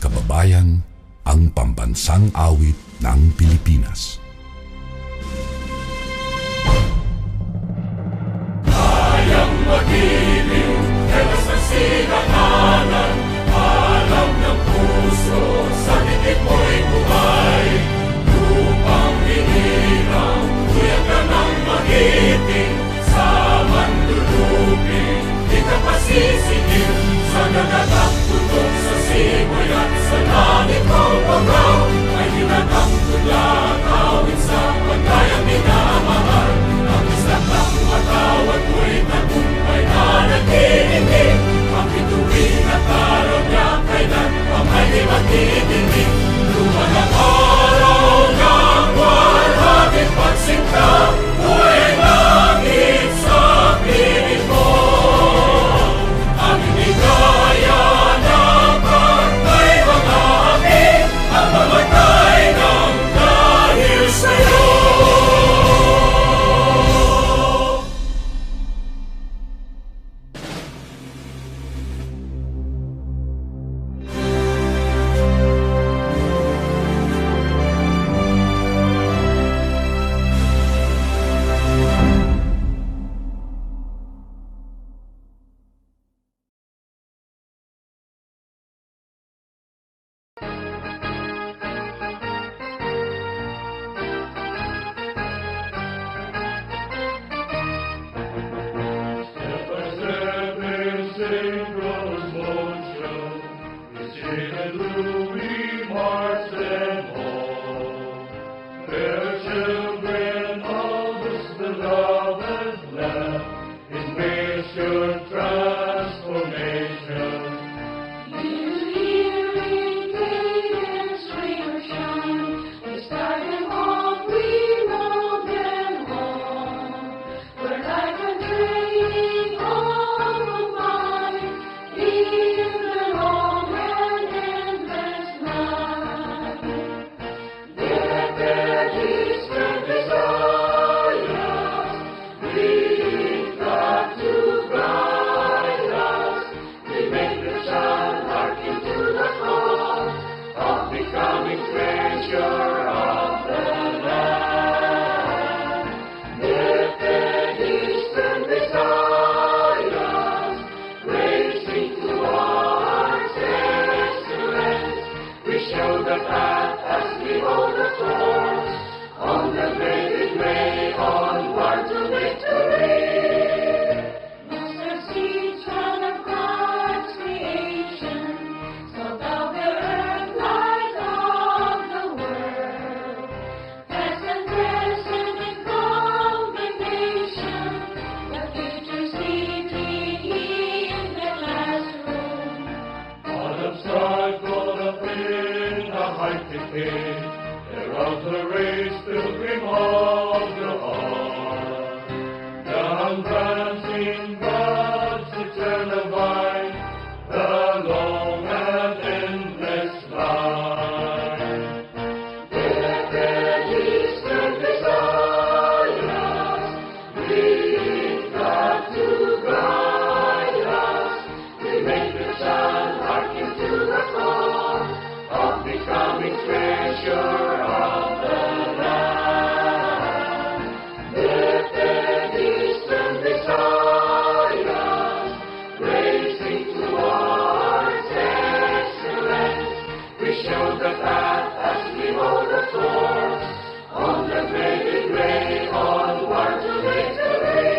kababayan, ang pambansang awit ng Pilipinas. Kayang magiliw, telas ng sinakanan, alam ng puso, sa dikit mo'y buhay. Lupang hinirang, kuya ka ng magiting, sa manluluping, di ka pasisigil, sa nagatak tutok sa simoy at sa langit mong pagaw, ay hinatang tulad, awit sa pagkayang minamahal. Ang isang ng matawad mo'y tagumpay na nagtitindig, ang bituin at araw niya kailan pa may di magtitindig. Luman ang araw ng walhaging pagsinta, buhay langit sa piling mo. Ang inigaya ng pagkay mga api, ang mamatay ng dahil sa'yo. In the long and endless show the path as we hold the course. On the graded way, onward to victory. Mustard seed, child of God's creation, salt of the earth, light of the world. Past and present in combination, the future sleeping in the classroom. Autumn stars rolled up in the high decay. Of the race, pilgrim of the heart. Down branching God's eternal vine, the long and endless line. Blessed Eastern Messiahs, lead God to guide us. We make the child hearken to the call of becoming treasure. On the graded way, onward to victory.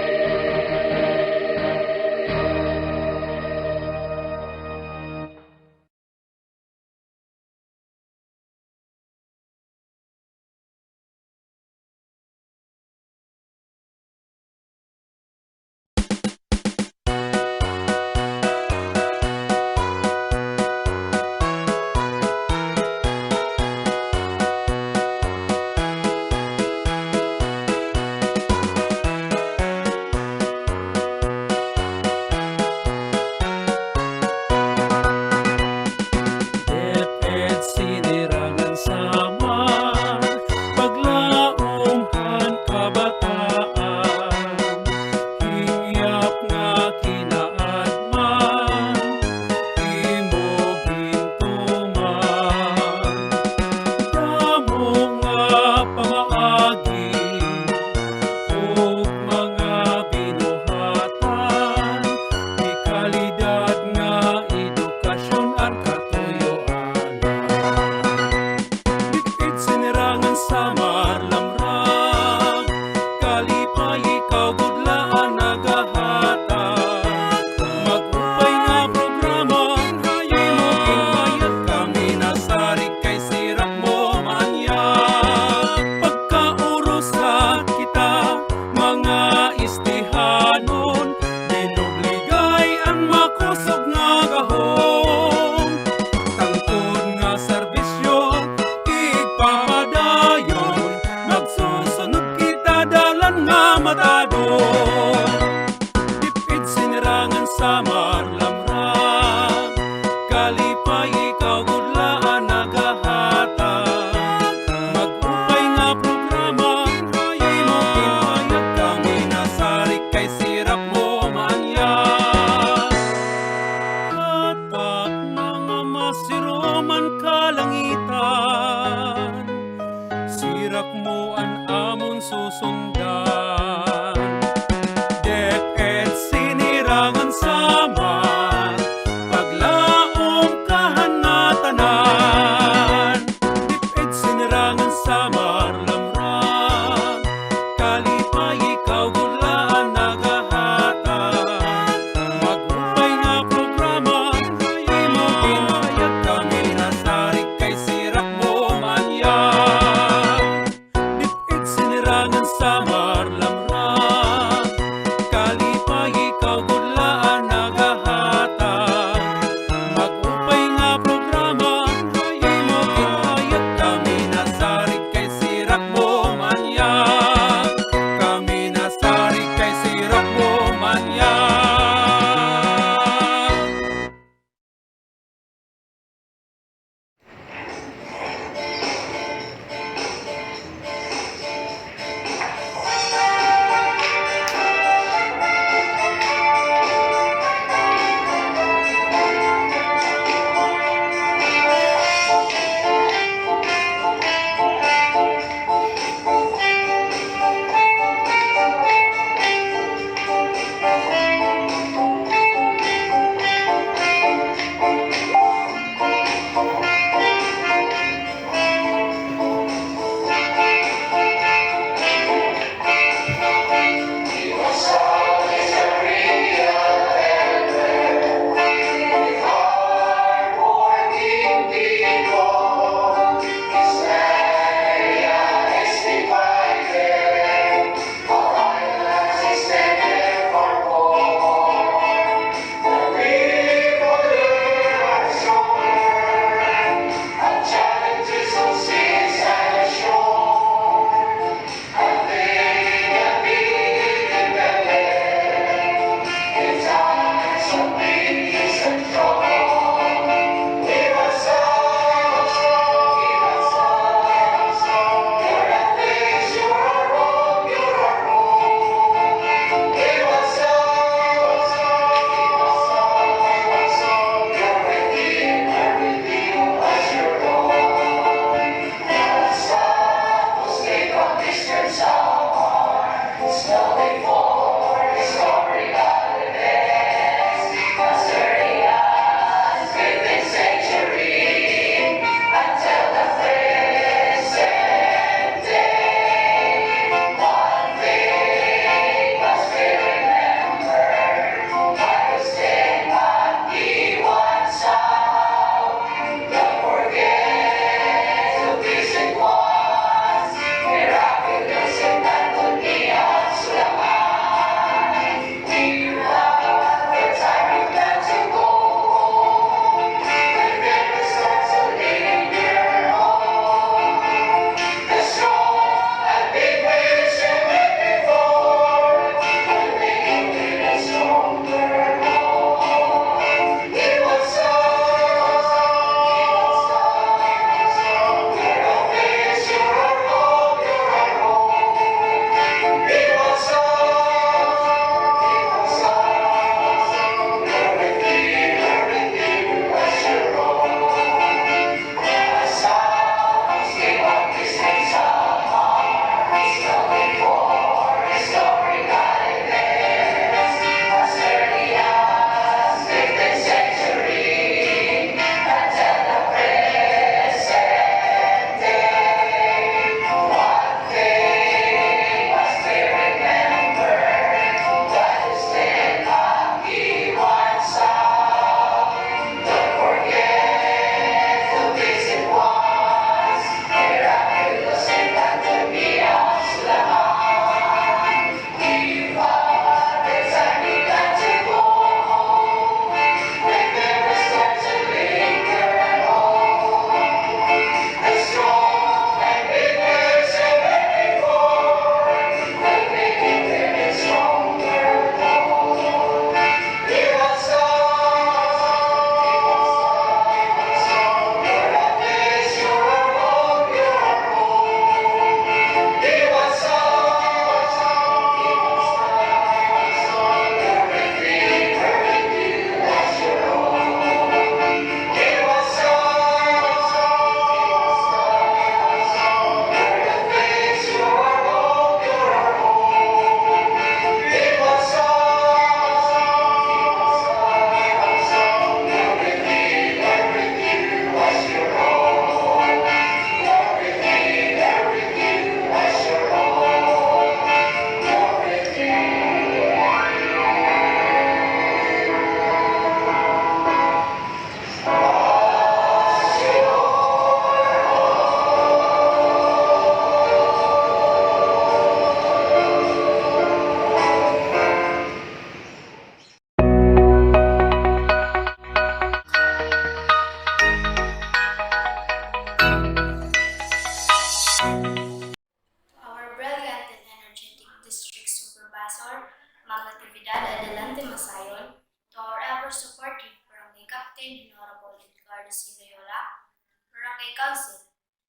Barangay Council,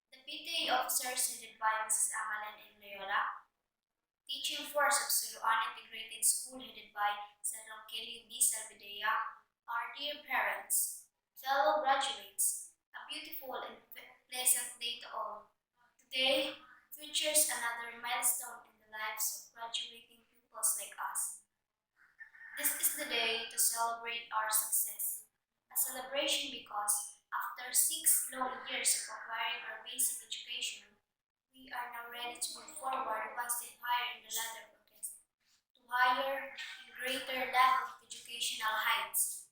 the PTA officers headed by Mrs. Amalan and Loyola, teaching force of Sulu-an Integrated School headed by Sarong Kelly B. Salvidea, our dear parents, fellow graduates, a beautiful and pleasant day to all. Today features another milestone in the lives of graduating pupils like us. This is the day to celebrate our success. A celebration because after 6 long years of acquiring our basic education, we are now ready to move forward one step higher in the ladder progress, to higher and greater level of educational heights.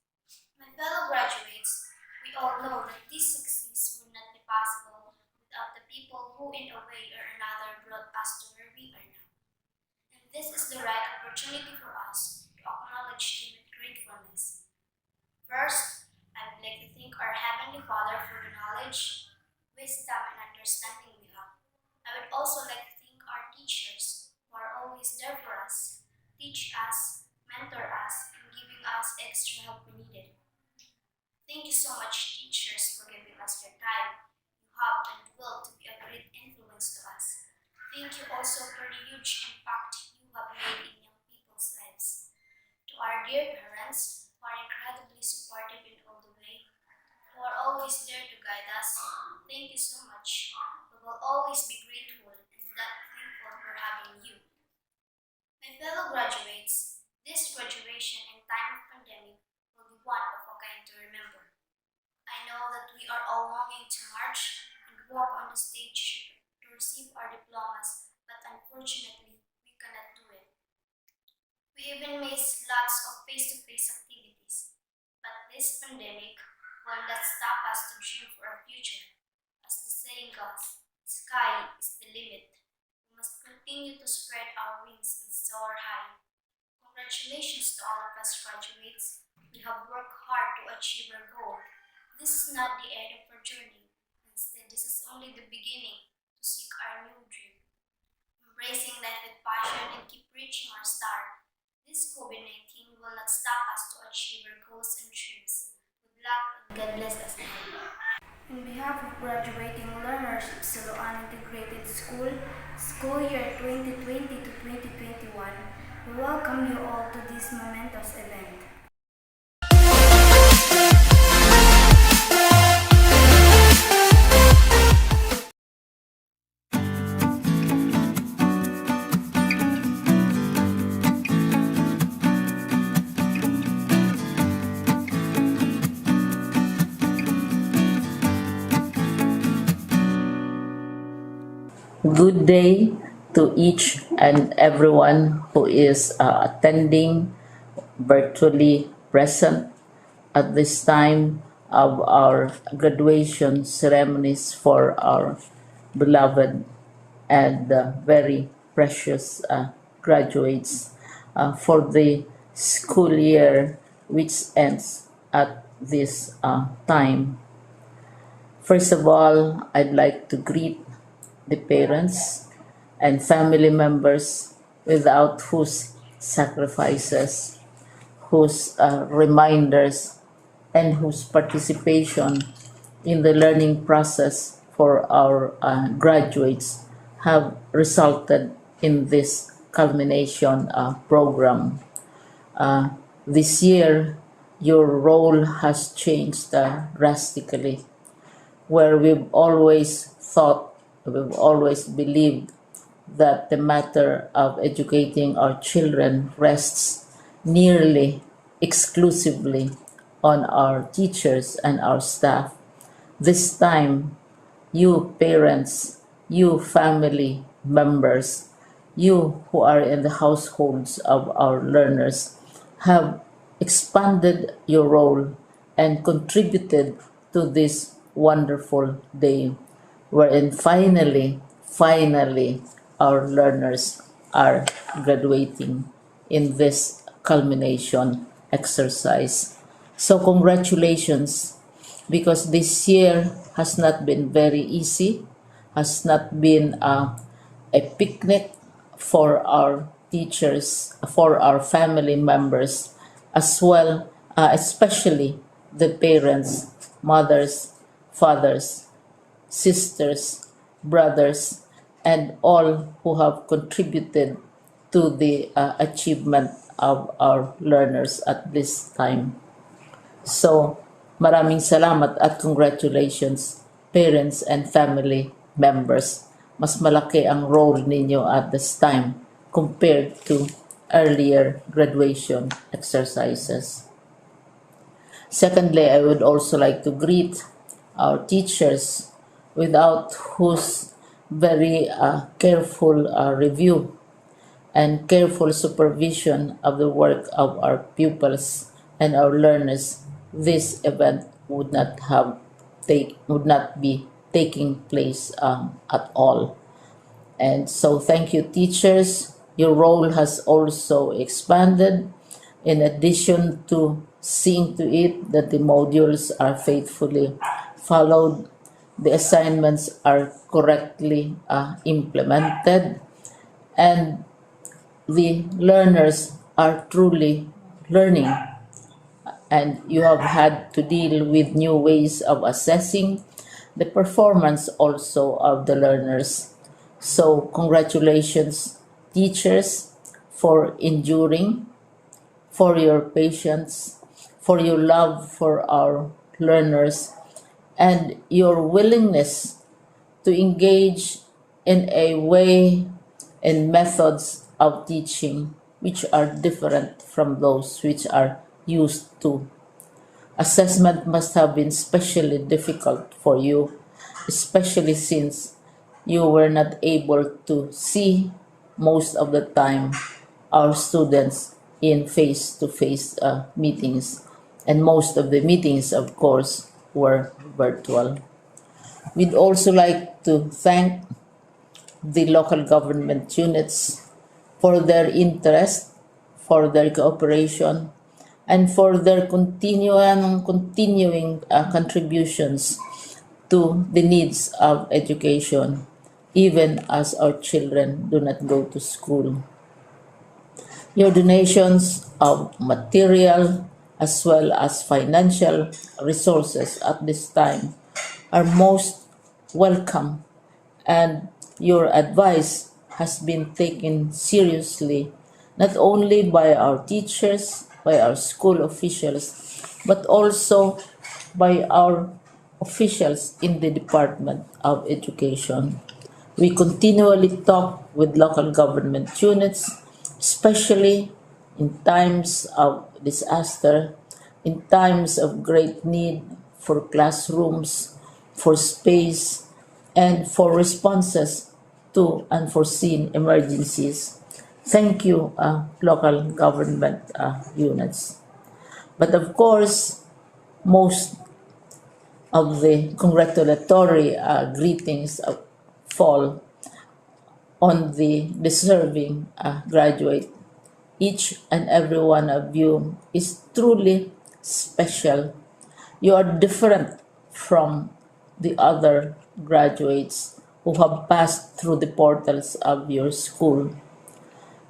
My fellow graduates, we all know that this success would not be possible without the people who in a way or another brought us to where we are now. And this is the right opportunity for us to acknowledge them with gratefulness. First, I would like to thank our Heavenly Father for the knowledge, wisdom, and understanding we have. I would also like to thank our teachers who are always there for us, teach us, mentor us, and giving us extra help we needed. Thank you so much, teachers, for giving us your time. You have and will to be a great influence to us. Thank you also for the huge impact you have made in young people's lives. To our dear parents, who are incredibly supportive in all the way, who are always there to guide us, thank you so much. We will always be grateful and that thankful for having you. My fellow graduates, this graduation in time of pandemic will be one of a kind to remember. I know that we are all longing to march and walk on the stage to receive our diplomas, but unfortunately, we cannot do it. We even miss lots of face-to-face activities, but this pandemic will not stop us to dream for our future. As the saying goes, the sky is the limit. We must continue to spread our wings and soar high. Congratulations to all of us graduates. We have worked hard to achieve our goal. This is not the end of our journey. Instead, this is only the beginning to seek our new dream. Embracing life with passion and keep reaching our star. This COVID-19 will not stop us to achieve our goals and dreams. Good luck and God bless us all. On behalf of graduating learners of Sulu-an Integrated School, school year 2020 to 2021, we welcome you all to this momentous event. Good day to each and everyone who is attending virtually present at this time of our graduation ceremonies for our beloved and very precious graduates for the school year which ends at this time. First of all, I'd like to greet the parents and family members without whose sacrifices, whose reminders, and whose participation in the learning process for our graduates have resulted in this culmination program. This year, your role has changed drastically, where we've always believed that the matter of educating our children rests nearly exclusively on our teachers and our staff. This time, you parents, you family members, you who are in the households of our learners have expanded your role and contributed to this wonderful day wherein finally our learners are graduating in this culmination exercise. So congratulations, because this year has not been very easy, has not been a picnic for our teachers, for our family members, as well, especially the parents, mothers, fathers, sisters, brothers, and all who have contributed to the achievement of our learners at this time. So, maraming salamat at congratulations, parents and family members. Mas malaki ang role ninyo at this time compared to earlier graduation exercises. Secondly, I would also like to greet our teachers, without whose very careful review and careful supervision of the work of our pupils and our learners, this event would not be taking place at all. And so thank you, teachers. Your role has also expanded. In addition to seeing to it that the modules are faithfully followed, the assignments are correctly implemented, and the learners are truly learning, and you have had to deal with new ways of assessing the performance also of the learners. So congratulations, teachers, for enduring, for your patience, for your love for our learners, and your willingness to engage in a way and methods of teaching which are different from those which are used to. Assessment must have been especially difficult for you, especially since you were not able to see most of the time our students in face-to-face meetings, and most of the meetings, of course, were virtual. We'd also like to thank the local government units for their interest, for their cooperation, and for their continuing contributions to the needs of education, even as our children do not go to school. Your donations of material as well as financial resources at this time are most welcome, and your advice has been taken seriously not only by our teachers, by our school officials, but also by our officials in the Department of Education. We continually talk with local government units, especially in times of disaster, in times of great need for classrooms, for space, and for responses to unforeseen emergencies. Thank you, local government units. But of course, most of the congratulatory greetings fall on the deserving graduate. Each and every one of you is truly special. You are different from the other graduates who have passed through the portals of your school.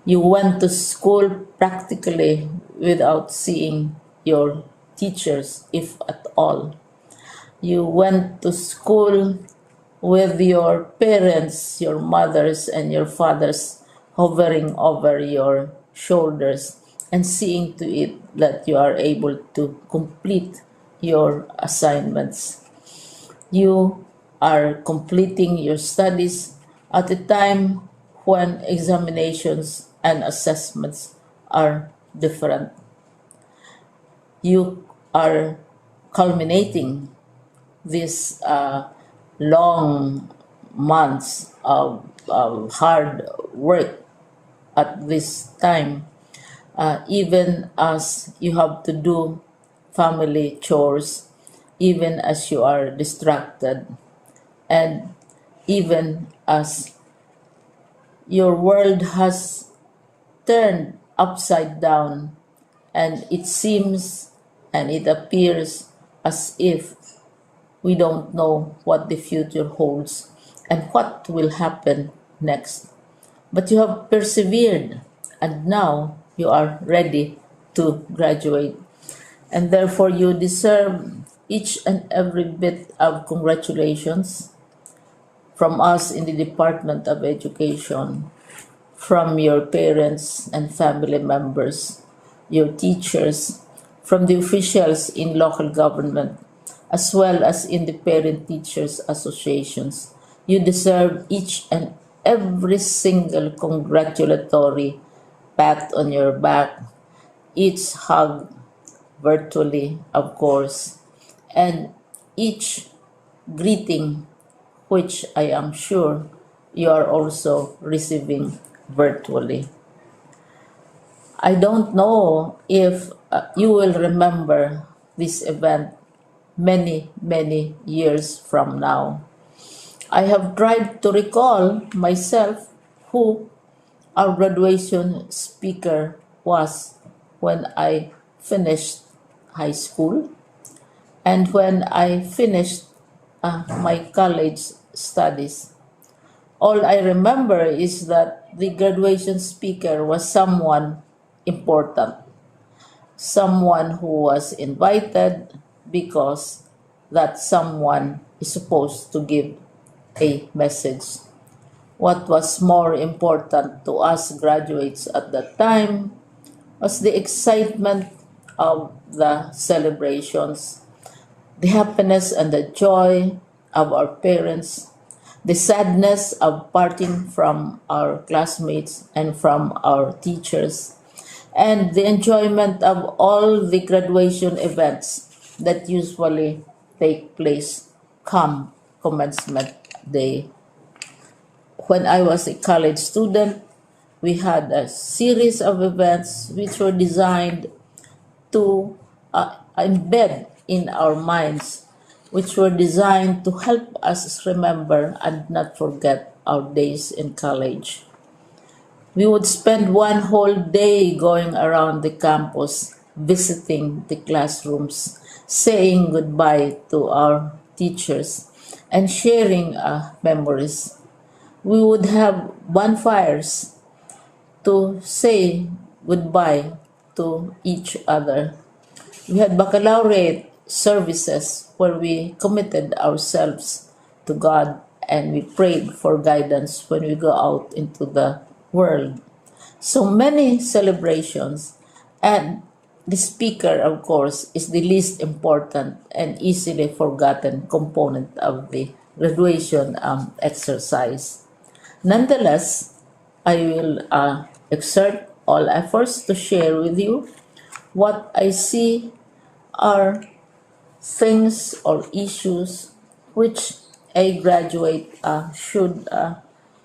You went to school practically without seeing your teachers, if at all. You went to school with your parents, your mothers, and your fathers hovering over your shoulders and seeing to it that you are able to complete your assignments. You are completing your studies at a time when examinations and assessments are different. You are culminating these long months of hard work at this time, even as you have to do family chores, even as you are distracted, and even as your world has turned upside down, and it seems and it appears as if we don't know what the future holds and what will happen next. But you have persevered, and now you are ready to graduate. And therefore, you deserve each and every bit of congratulations from us in the Department of Education, from your parents and family members, your teachers, from the officials in local government, as well as in the parent teachers associations. You deserve each and every single congratulatory pat on your back, each hug virtually, of course, and each greeting, which I am sure you are also receiving virtually. I don't know if you will remember this event many, many years from now. I have tried to recall myself who our graduation speaker was when I finished high school and when I finished my college studies. All I remember is that the graduation speaker was someone important, someone who was invited because that someone is supposed to give a message. What was more important to us graduates at that time was the excitement of the celebrations, the happiness and the joy of our parents, the sadness of parting from our classmates and from our teachers, and the enjoyment of all the graduation events that usually take place come commencement day. When I was a college student, we had a series of events which were designed to embed in our minds, which were designed to help us remember and not forget our days in college. We would spend one whole day going around the campus, visiting the classrooms, saying goodbye to our teachers, and sharing memories. We would have bonfires to say goodbye to each other. We had baccalaureate services where we committed ourselves to God and we prayed for guidance when we go out into the world. So many celebrations, and the speaker, of course, is the least important and easily forgotten component of the graduation exercise. Nonetheless, I will exert all efforts to share with you what I see are things or issues which a graduate should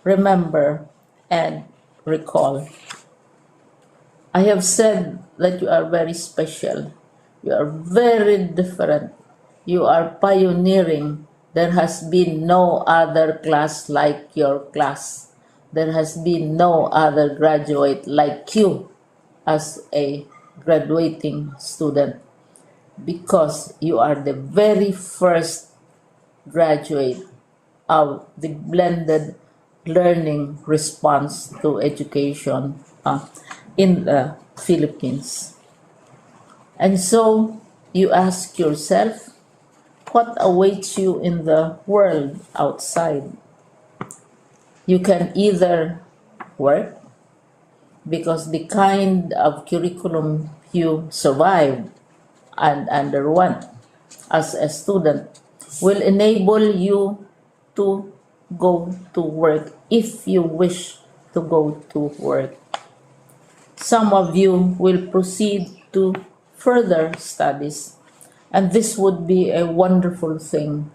remember and recall. I have said that you are very special. You are very different. You are pioneering. There has been no other class like your class. There has been no other graduate like you as a graduating student because you are the very first graduate of the blended learning response to education in the Philippines. And so you ask yourself, what awaits you in the world outside? You can either work because the kind of curriculum you survived and underwent as a student will enable you to go to work if you wish to go to work. Some of you will proceed to further studies, and this would be a wonderful thing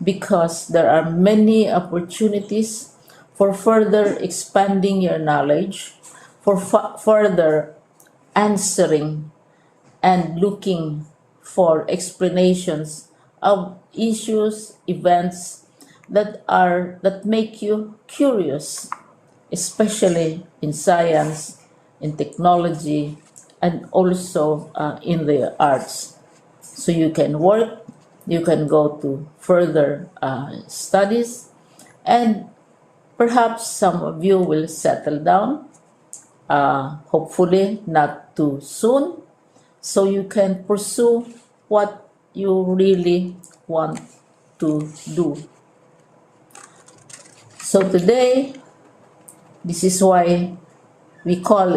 because there are many opportunities for further expanding your knowledge, for further answering and looking for explanations of issues, events that make you curious, especially in science, in technology, and also in the arts. So you can work, you can go to further studies, and perhaps some of you will settle down, hopefully not too soon, so you can pursue what you really want to do. So today, this is why we call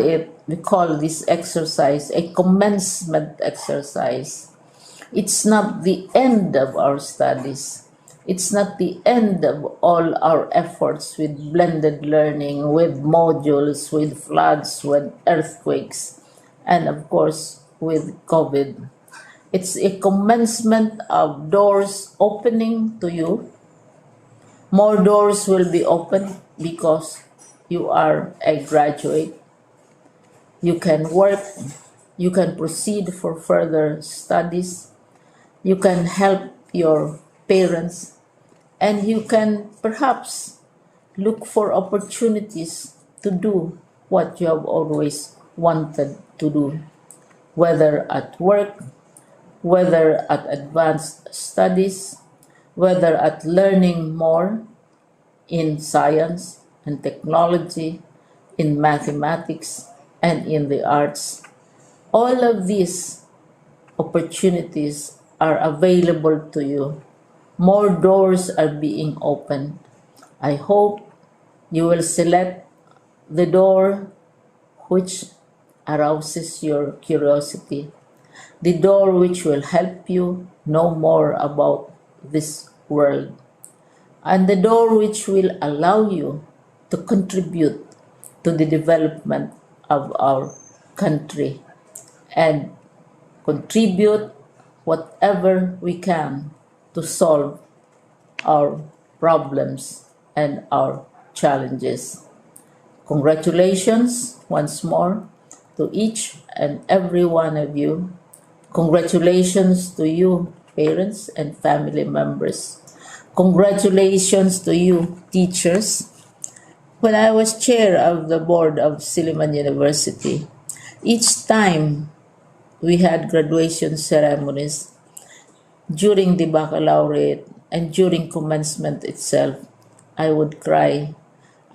this exercise a commencement exercise. It's not the end of our studies. It's not the end of all our efforts with blended learning, with modules, with floods, with earthquakes, and of course with COVID. It's a commencement of doors opening to you. More doors will be opened because you are a graduate. You can work, you can proceed for further studies, you can help your parents, and you can perhaps look for opportunities to do what you have always wanted to do, whether at work, whether at advanced studies, whether at learning more in science and technology, in mathematics, and in the arts. All of these opportunities are available to you. More doors are being opened. I hope you will select the door which arouses your curiosity, the door which will help you know more about this world, and the door which will allow you to contribute to the development of our country and contribute whatever we can to solve our problems and our challenges. Congratulations once more to each and every one of you. Congratulations to you, parents and family members. Congratulations to you, teachers. When I was chair of the board of Sulu-an University, each time we had graduation ceremonies, during the baccalaureate and during commencement itself, I would cry.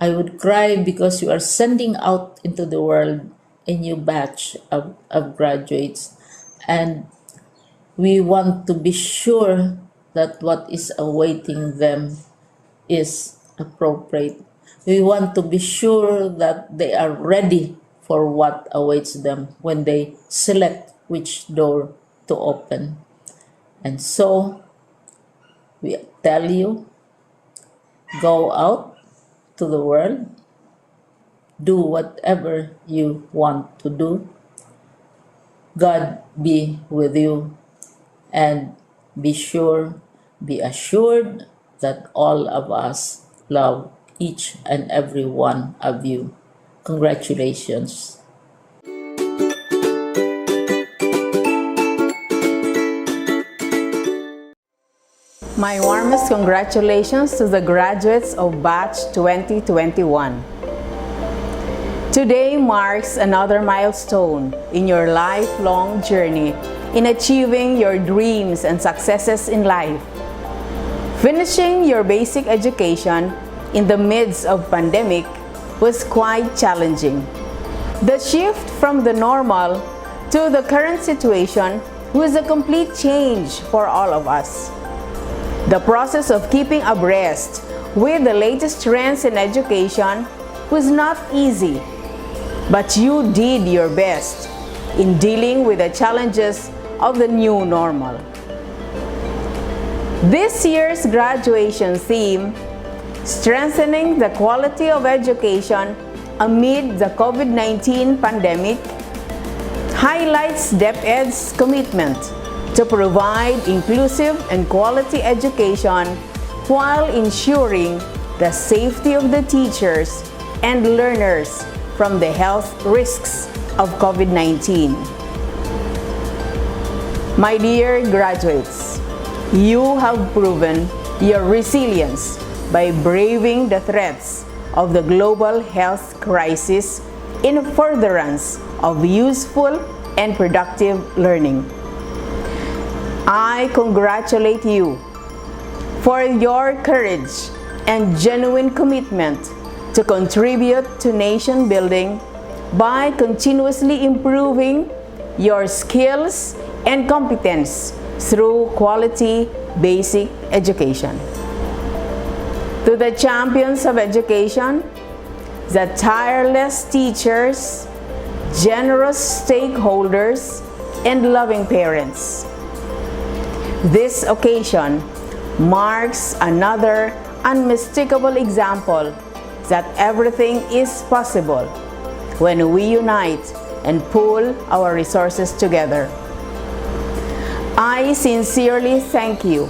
I would cry because you are sending out into the world a new batch of graduates, and we want to be sure that what is awaiting them is appropriate. We want to be sure that they are ready for what awaits them when they select which door to open. And so we tell you, go out to the world, do whatever you want to do. God be with you, and be assured that all of us love each and every one of you. Congratulations. My warmest congratulations to the graduates of Batch 2021. Today marks another milestone in your lifelong journey in achieving your dreams and successes in life. Finishing your basic education in the midst of pandemic was quite challenging. The shift from the normal to the current situation was a complete change for all of us. The process of keeping abreast with the latest trends in education was not easy, but you did your best in dealing with the challenges of the new normal. This year's graduation theme, Strengthening the Quality of Education Amid the COVID-19 Pandemic, highlights DepEd's commitment to provide inclusive and quality education while ensuring the safety of the teachers and learners from the health risks of COVID-19. My dear graduates, you have proven your resilience by braving the threats of the global health crisis in furtherance of useful and productive learning. I congratulate you for your courage and genuine commitment to contribute to nation building by continuously improving your skills and competence through quality basic education. To the champions of education, the tireless teachers, generous stakeholders, and loving parents. This occasion marks another unmistakable example that everything is possible when we unite and pool our resources together. I sincerely thank you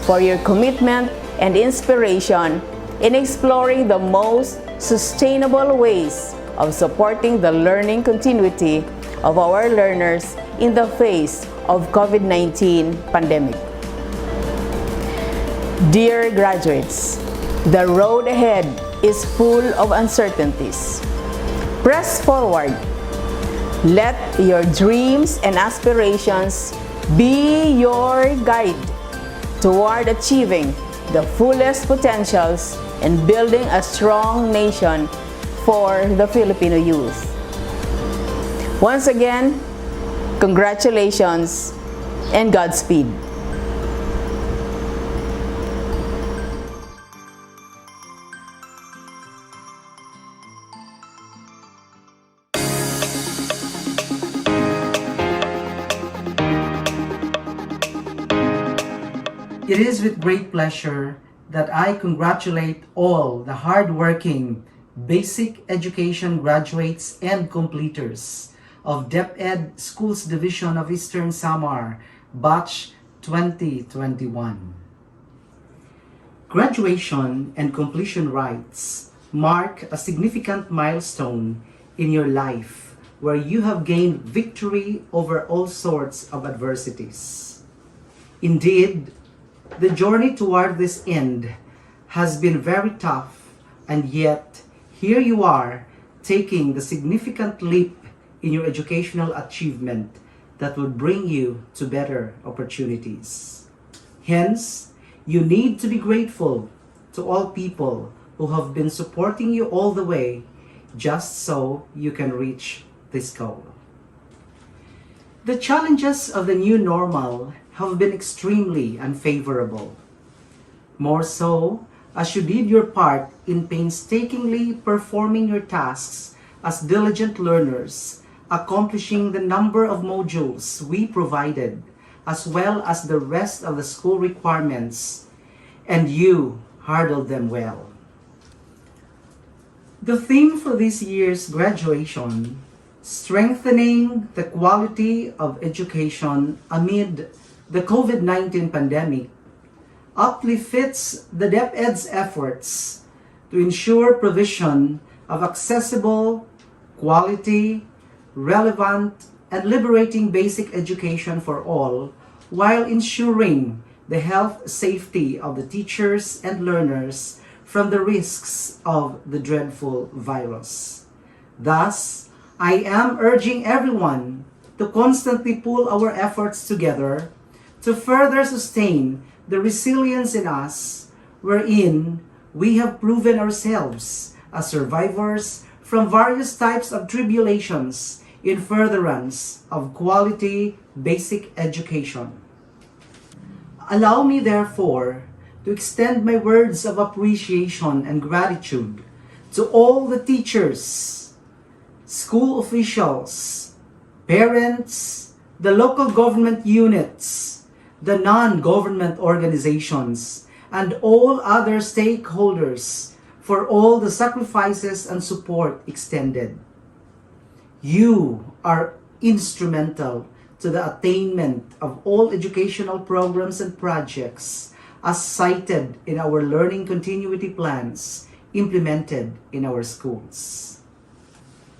for your commitment and inspiration in exploring the most sustainable ways of supporting the learning continuity of our learners in the face of COVID-19 pandemic. Dear graduates, the road ahead is full of uncertainties. Press forward. Let your dreams and aspirations be your guide toward achieving the fullest potentials and building a strong nation for the Filipino youth. Once again, congratulations and Godspeed. It is with great pleasure that I congratulate all the hardworking basic education graduates and completers of DepEd Schools Division of Eastern Samar, Batch 2021. Graduation and completion rites mark a significant milestone in your life where you have gained victory over all sorts of adversities. Indeed, the journey toward this end has been very tough, and yet here you are taking the significant leap in your educational achievement that will bring you to better opportunities. Hence, you need to be grateful to all people who have been supporting you all the way just so you can reach this goal. The challenges of the new normal have been extremely unfavorable. More so, as you did your part in painstakingly performing your tasks as diligent learners, accomplishing the number of modules we provided, as well as the rest of the school requirements, and you handled them well. The theme for this year's graduation, strengthening the quality of education amid the COVID-19 pandemic, aptly fits the DepEd's efforts to ensure provision of accessible, quality, relevant, and liberating basic education for all, while ensuring the health safety of the teachers and learners from the risks of the dreadful virus. Thus, I am urging everyone to constantly pull our efforts together to further sustain the resilience in us, wherein we have proven ourselves as survivors from various types of tribulations in furtherance of quality basic education. Allow me, therefore, to extend my words of appreciation and gratitude to all the teachers, school officials, parents, the local government units, the non-government organizations, and all other stakeholders for all the sacrifices and support extended. You are instrumental to the attainment of all educational programs and projects as cited in our learning continuity plans implemented in our schools.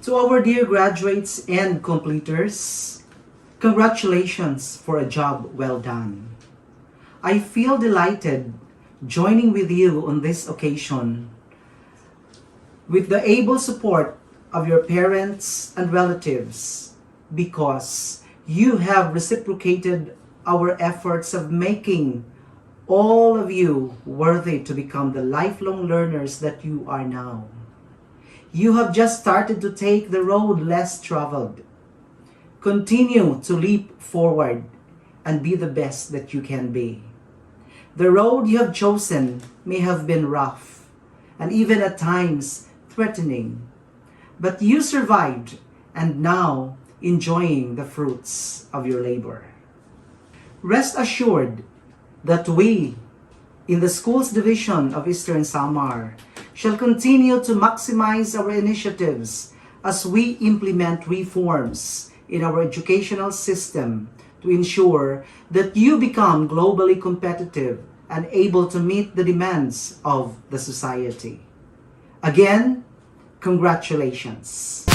To our dear graduates and completers, congratulations for a job well done. I feel delighted joining with you on this occasion with the able support of your parents and relatives, because you have reciprocated our efforts of making all of you worthy to become the lifelong learners that you are now. You have just started to take the road less traveled. Continue to leap forward and be the best that you can be. The road you have chosen may have been rough, and even at times threatening. But you survived and now enjoying the fruits of your labor. Rest assured that we, in the Schools Division of Eastern Samar, shall continue to maximize our initiatives as we implement reforms in our educational system to ensure that you become globally competitive and able to meet the demands of the society. Again, congratulations.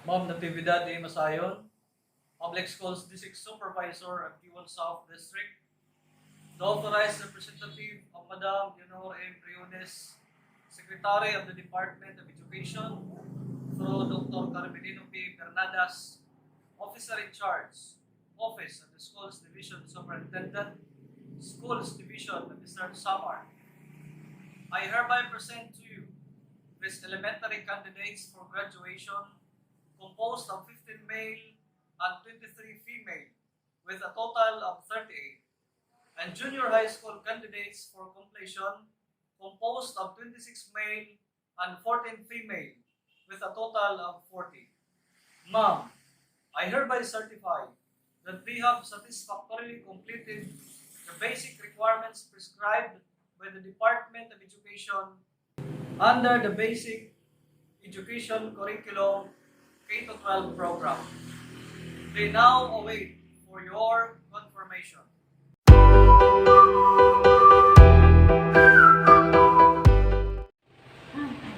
Ma'am Natividad A. Masayon, Public Schools District Supervisor of Giwan South District, the authorized representative of Madam Leonor M. Briones, Secretary of the Department of Education, through Dr. Carmelino P. Bernadas, Officer in Charge, Office of the Schools Division Superintendent, Schools Division of Eastern Samar. I hereby present to you these elementary candidates for graduation composed of 15 male and 23 female with a total of 38, and junior high school candidates for completion composed of 26 male and 14 female with a total of 40. Ma'am, I hereby certify that we have satisfactorily completed the basic requirements prescribed by the Department of Education under the Basic Education Curriculum K-12 program. They now await for your confirmation.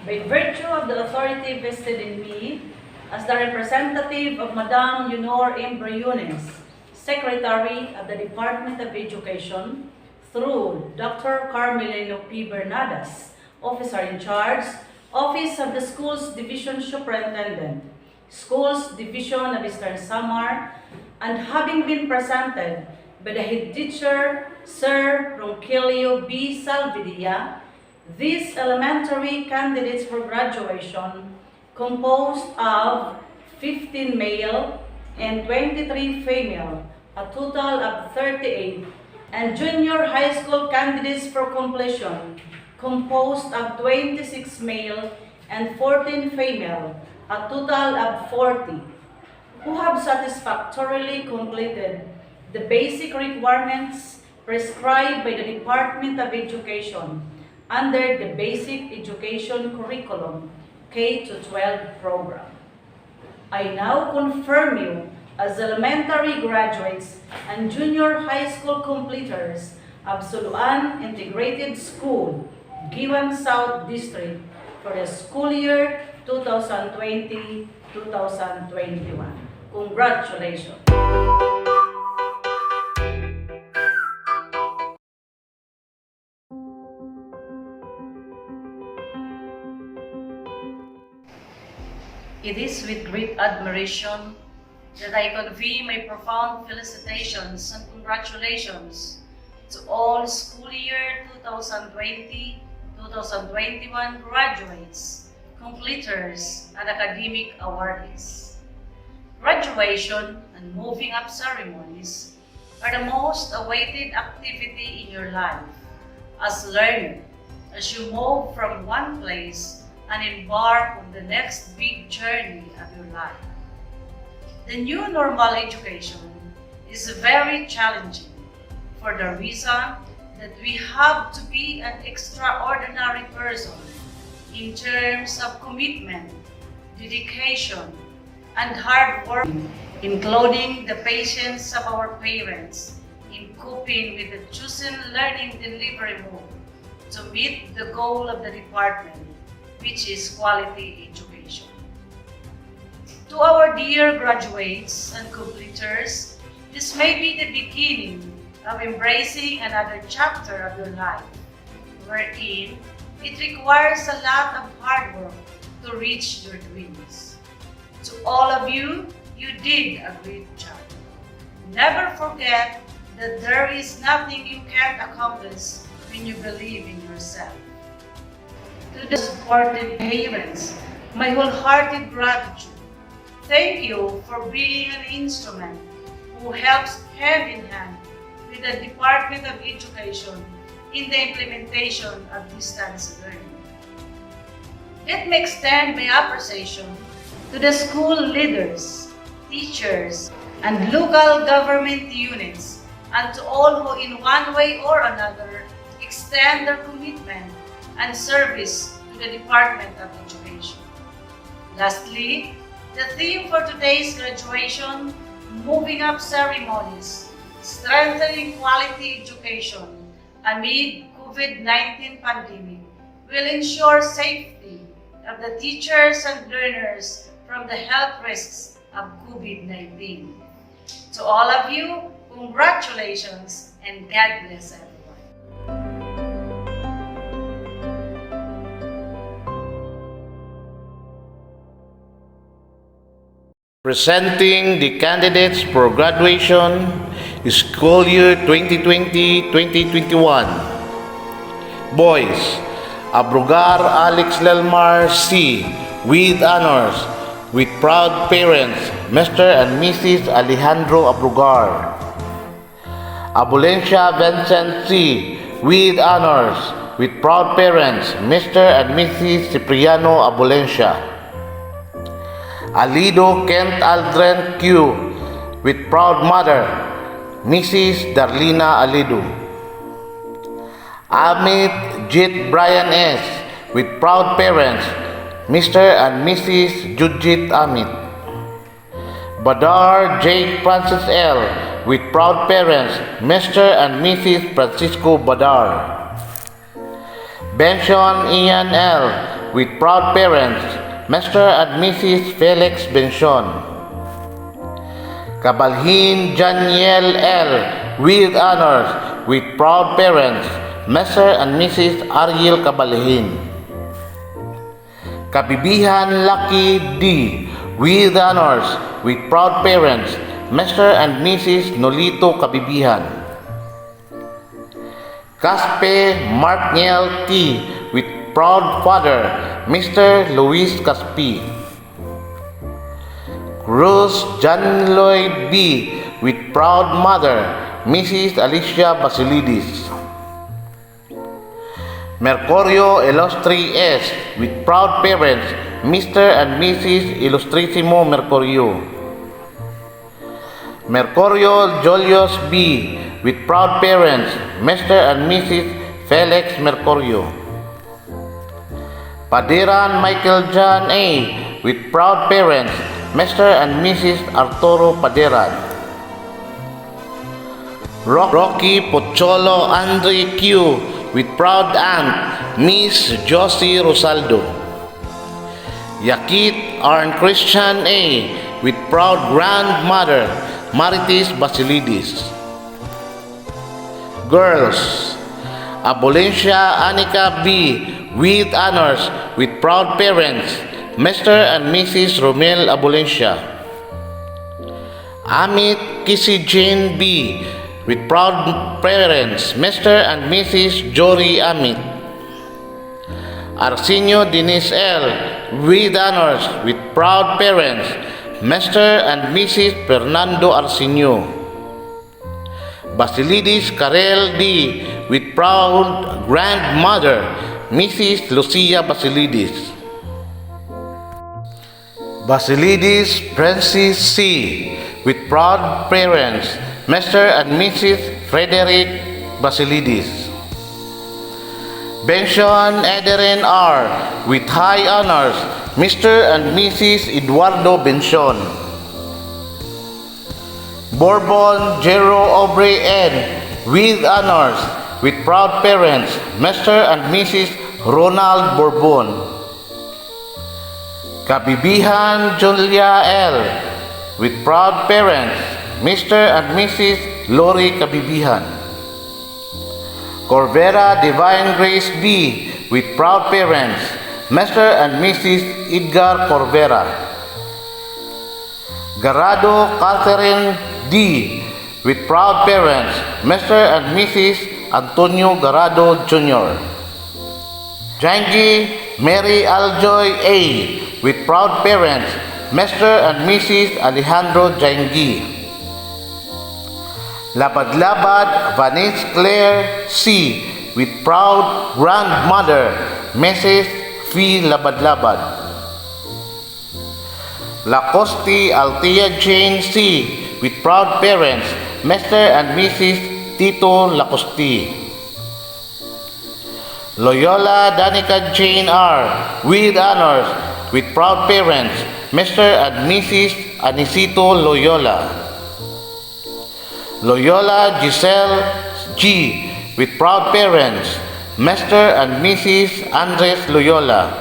By virtue of the authority vested in me as the representative of Madam Leonor M. Briones, Secretary of the Department of Education, through Dr. Carmelino P. Bernadas, Officer in Charge, Office of the Schools Division Superintendent, Schools Division of Eastern Samar, and having been presented by the head teacher, Sir Ronquillo B. Salvidilla, these elementary candidates for graduation, composed of 15 male and 23 female, a total of 38, and junior high school candidates for completion, composed of 26 male and 14 female, a total of 40, who have satisfactorily completed the basic requirements prescribed by the Department of Education under the Basic Education Curriculum K-12 program. I now confirm you as elementary graduates and junior high school completers of Sulu-an Integrated School, Giwan South District for the school year 2020-2021. Congratulations! It is with great admiration that I convey my profound felicitations and congratulations to all school year 2020-2021 graduates, completers, and academic awardees. Graduation and moving up ceremonies are the most awaited activity in your life as learner as you move from one place and embark on the next big journey of your life. The new normal education is very challenging for the reason that we have to be an extraordinary person in terms of commitment, dedication, and hard work, including the patience of our parents in coping with the chosen learning delivery mode to meet the goal of the department, which is quality education. To our dear graduates and completers, this may be the beginning of embracing another chapter of your life, wherein it requires a lot of hard work to reach your dreams. To all of you, you did a great job. Never forget that there is nothing you can't accomplish when you believe in yourself. To the supportive parents, my wholehearted gratitude. Thank you for being an instrument who helps hand in hand with the Department of Education in the implementation of distance learning. Let me extend my appreciation to the school leaders, teachers, and local government units, and to all who in one way or another extend their commitment and service to the Department of Education. Lastly, the theme for today's graduation, Moving Up Ceremonies, Strengthening Quality Education amid COVID-19 pandemic, will ensure safety of the teachers and learners from the health risks of COVID-19. To all of you, congratulations and God bless everyone. Presenting the candidates for graduation school year 2020-2021. Boys, Abrugar Alex Lelmar C. with honors, with proud parents, Mr. and Mrs. Alejandro Abrugar. Abulencia Vincent C. with honors, with proud parents, Mr. and Mrs. Cipriano Abulencia. Alido Kent Aldren Q. with proud mother, Mrs. Darlina Alido. Amit Jit Brian S. with proud parents, Mr. and Mrs. Jujit Amit. Badar J. Francis L. with proud parents, Mr. and Mrs. Francisco Badar. Benson Ian L. with proud parents, Mr. and Mrs. Felix Benson. Kabalhin Janiel L. with honors, with proud parents, Mr. and Mrs. Ariel Kabalhin. Kabibihan Lucky D. with honors, with proud parents, Mr. and Mrs. Nolito Kabibihan. Caspe Markniel T. with proud father, Mr. Luis Caspi. Cruz John Lloyd B. with proud mother, Mrs. Alicia Basilidis. Mercurio Ilustri S. with proud parents, Mr. and Mrs. Ilustrisimo Mercurio. Mercurio Julius B. with proud parents, Mr. and Mrs. Felix Mercurio. Padiran Michael John A. with proud parents, Mr. and Mrs. Arturo Padiran. Rocky Pocholo Andre Q. with proud aunt, Miss Josie Rosaldo. Yakit Arn Christian A. with proud grandmother, Maritis Basilidis. Girls, Abulencia Anika B. with honors, with proud parents, Mr. and Mrs. Romel Abulencia. Amit Kisi Jane B. with proud parents, Mr. and Mrs. Jory Amit. Arsenio Denise L. with honors, with proud parents, Mr. and Mrs. Fernando Arsenio. Basilidis Karel D. with proud grandmother, Mrs. Lucia Basilidis. Basilidis Francis C. with proud parents, Mr. and Mrs. Frederick Basilidis. Benson Ederin R. with high honors, Mr. and Mrs. Eduardo Benson. Bourbon Jero Aubrey N. with honors, with proud parents, Mr. and Mrs. Ronald Bourbon. Kabibihan Julia L. with proud parents, Mr. and Mrs. Lori Kabibihan. Corvera Divine Grace B. with proud parents, Mr. and Mrs. Edgar Corvera. Garado Catherine D. with proud parents, Mr. and Mrs. Antonio Garado Jr. Jangi Mary Aljoy A. with proud parents, Mr. and Mrs. Alejandro Jangi. Labad-Labad Vanice Claire C. with proud grandmother, Mrs. Fee Labad-Labad. Lacoste Altia Jane C. with proud parents, Mr. and Mrs. Tito Lacoste. Loyola Danica Jane R. with honors, with proud parents, Mr. and Mrs. Anisito Loyola. Loyola Giselle G. with proud parents, Mr. and Mrs. Andres Loyola.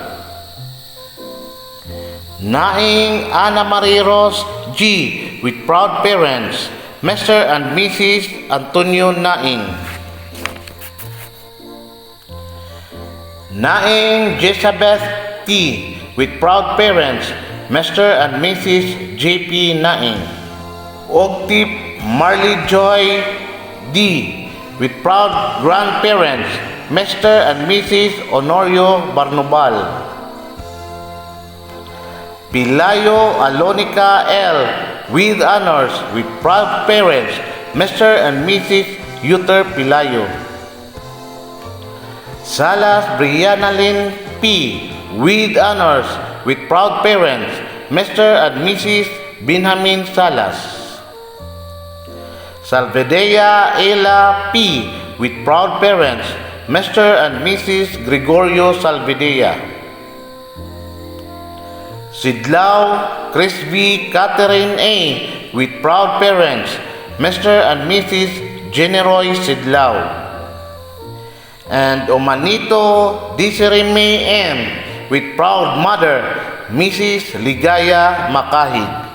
Naing Ana Marie Rose G. with proud parents, Mr. and Mrs. Antonio Naing. Naing Jezabeth T. with proud parents, Mr. and Mrs. J.P. Naing. Ogtip Marley Joy D. with proud grandparents, Mr. and Mrs. Honorio Barnobal. Pilayo Alonica L. with honors, with proud parents, Mr. and Mrs. Yuter Pilayo. Salas Brianna Lynn P. with honors, with proud parents, Mr. and Mrs. Benjamin Salas. Salvedea Ela P. with proud parents, Mr. and Mrs. Gregorio Salvedea. Sidlao Crisby Catherine A. with proud parents, Mr. and Mrs. Generoy Sidlao. And Omanito Desiree May M. with proud mother, Mrs. Ligaya Makahig.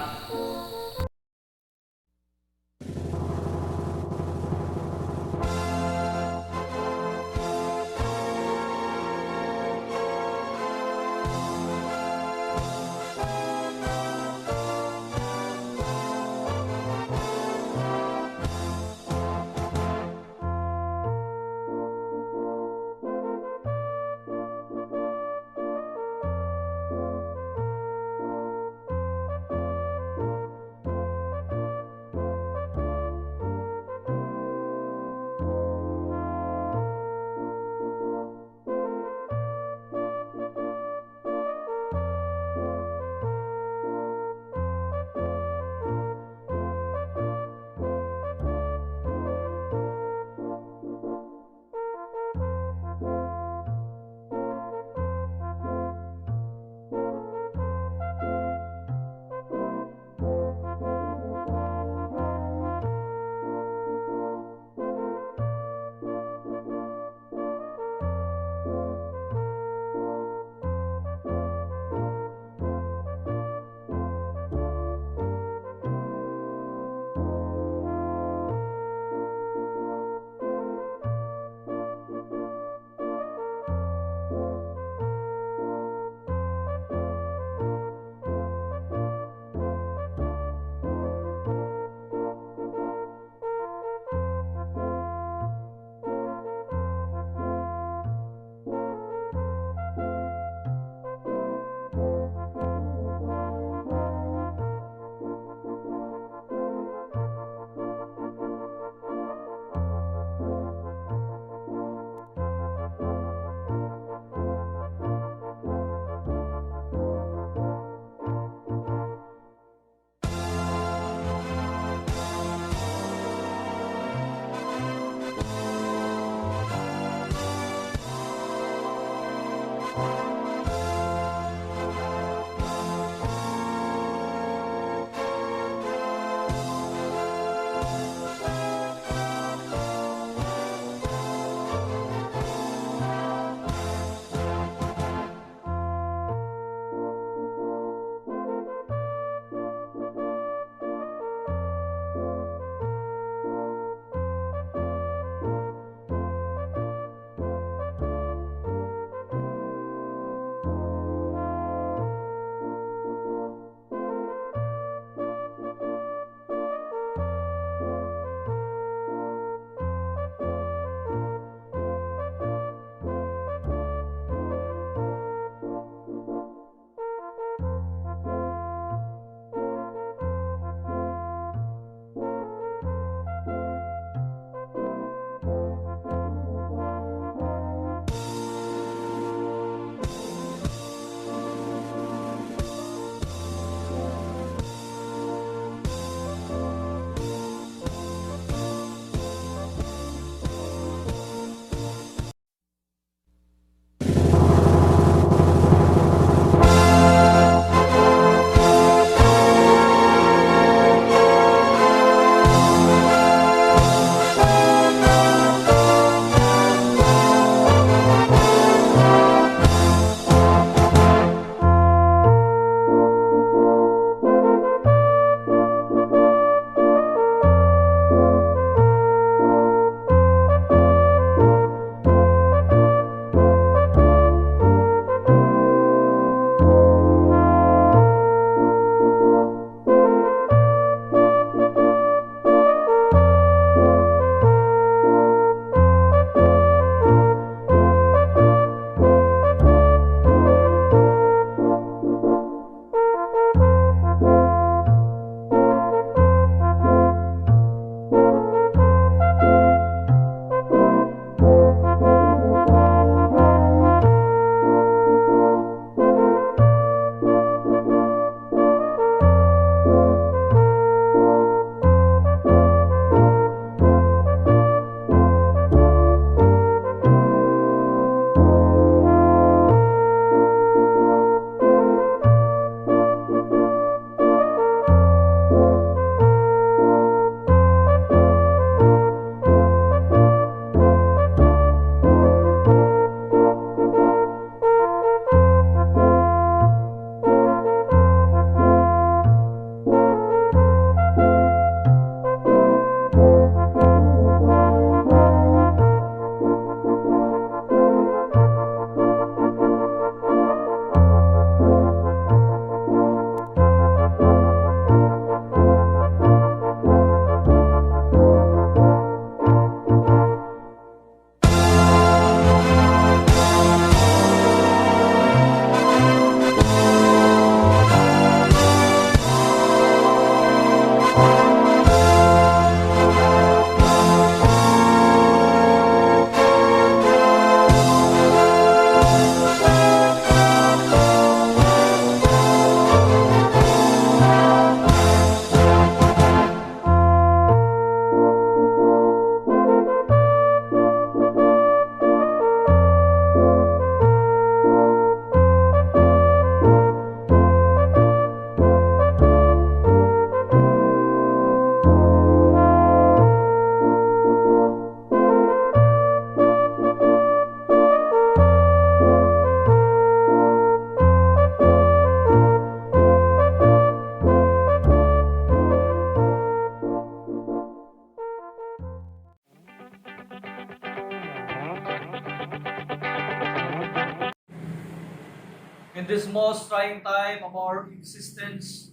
this most trying time of our existence,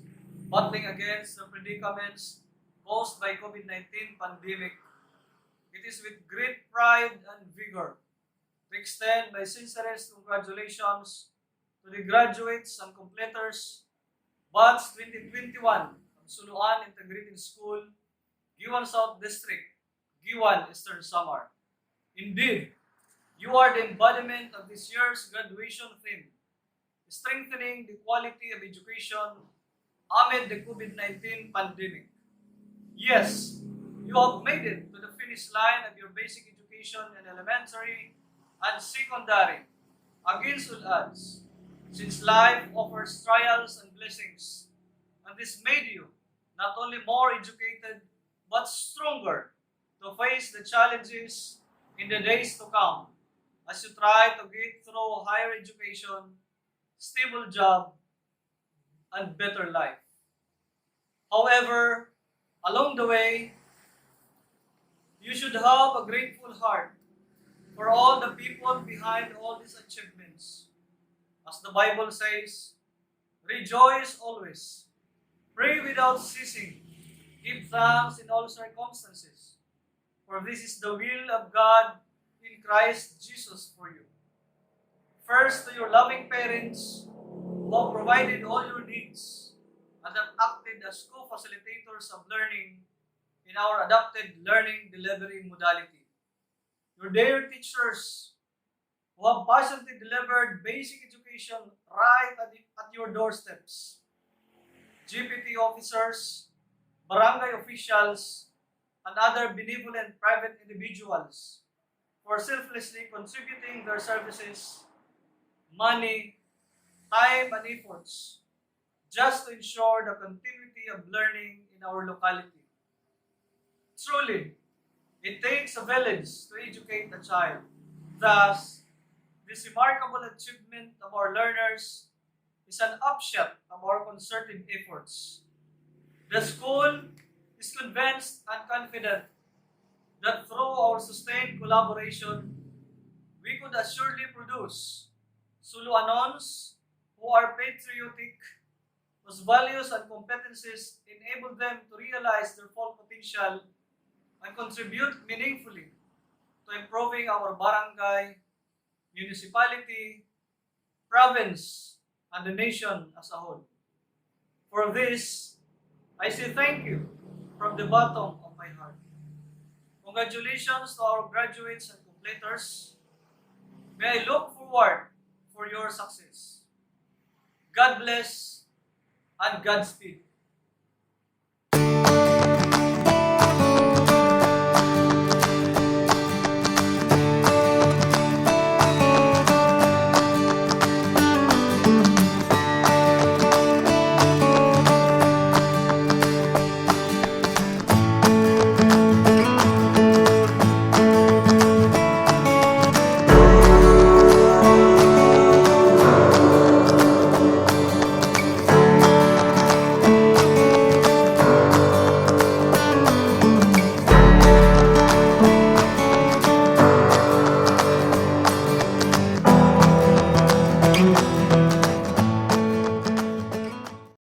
battling against the predicaments caused by COVID-19 pandemic, it is with great pride and vigor to extend my sincerest congratulations to the graduates and completers batch 2021 of Sulu-an Integrated School, Giwan South District, Giwan Eastern Samar. Indeed, you are the embodiment of this year's graduation theme, strengthening the quality of education amid the COVID-19 pandemic. Yes, you have made it to the finish line of your basic education in elementary and secondary against all odds, since life offers trials and blessings, and this made you not only more educated but stronger to face the challenges in the days to come as you try to get through higher education, stable job, and better life. However, along the way, you should have a grateful heart for all the people behind all these achievements. As the Bible says, rejoice always, pray without ceasing, give thanks in all circumstances, for this is the will of God in Christ Jesus for you. First, to your loving parents who have provided all your needs and have acted as co-facilitators of learning in our adapted learning delivery modality. Your dear teachers who have passionately delivered basic education right at your doorsteps. GPT officers, barangay officials, and other benevolent private individuals for selflessly contributing their services, money, time, and efforts just to ensure the continuity of learning in our locality. Truly, it takes a village to educate a child. Thus, this remarkable achievement of our learners is an upshot of our concerted efforts. The school is convinced and confident that through our sustained collaboration, we could assuredly produce Sulu-anons who are patriotic, whose values and competencies enable them to realize their full potential and contribute meaningfully to improving our barangay, municipality, province, and the nation as a whole. For this, I say thank you from the bottom of my heart. Congratulations to our graduates and completers. May I look forward for your success. God bless and Godspeed.